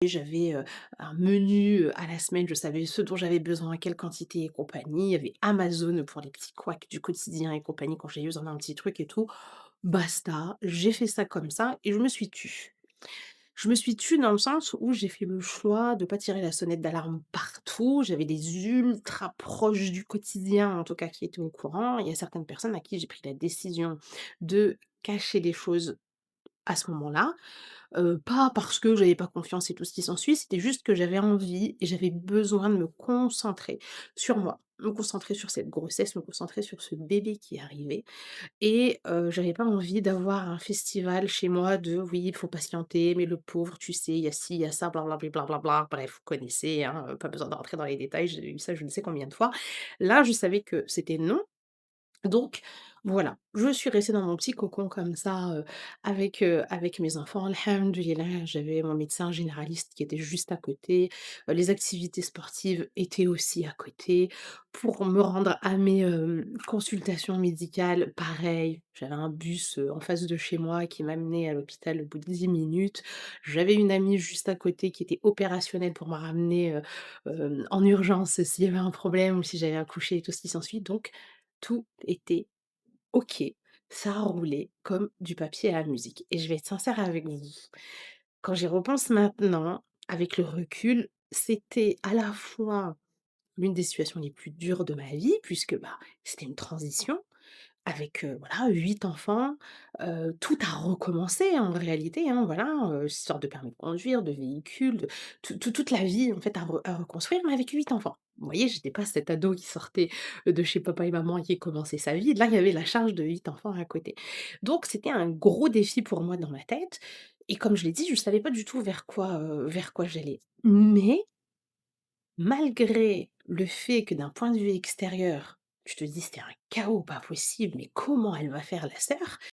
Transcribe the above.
J'avais, un menu, à la semaine, je savais ce dont j'avais besoin, quelle quantité et compagnie. Il y avait Amazon pour les petits couacs du quotidien et compagnie quand j'ai besoin d'un petit truc et tout. Basta, j'ai fait ça comme ça et je me suis tue. Je me suis tue dans le sens où j'ai fait le choix de pas tirer la sonnette d'alarme partout. J'avais des ultra proches du quotidien, en tout cas, qui étaient au courant. Il y a certaines personnes à qui j'ai pris la décision de cacher les choses à ce moment-là. Pas parce que j'avais pas confiance et tout ce qui s'ensuit, c'était juste que j'avais envie et j'avais besoin de me concentrer sur moi, me concentrer sur cette grossesse, me concentrer sur ce bébé qui arrivait et j'avais pas envie d'avoir un festival chez moi de: «Oui, il faut patienter, mais le pauvre, tu sais, il y a ci, il y a ça, blablabli, blablabla». Bref, vous connaissez, hein, pas besoin de rentrer dans les détails, j'ai eu ça je ne sais combien de fois. Là, je savais que c'était non, donc voilà, je suis restée dans mon petit cocon comme ça, avec mes enfants. Alhamdoulilah, j'avais mon médecin généraliste qui était juste à côté, les activités sportives étaient aussi à côté. Pour me rendre à mes, consultations médicales, pareil, j'avais un bus, en face de chez moi qui m'amenait à l'hôpital au bout de 10 minutes. J'avais une amie juste à côté qui était opérationnelle pour me ramener, en urgence s'il y avait un problème ou si j'avais accouché et tout ce qui s'ensuit, donc tout était OK, ça roulait comme du papier à la musique et je vais être sincère avec vous. Quand j'y repense maintenant, avec le recul, c'était à la fois l'une des situations les plus dures de ma vie puisque, bah, c'était une transition avec, voilà 8 enfants, tout a recommencé en réalité, hein, voilà, histoire de permis de conduire, de véhicule, de toute la vie en fait à reconstruire, mais avec 8 enfants. Vous voyez, j'étais pas cet ado qui sortait, de chez papa et maman et qui commençait sa vie. Là, il y avait la charge de 8 enfants à côté. Donc c'était un gros défi pour moi dans ma tête et comme je l'ai dit, je savais pas du tout vers quoi j'allais. Mais malgré le fait que d'un point de vue extérieur, tu te dis: «C'était un chaos pas possible, mais comment elle va faire la sœur?»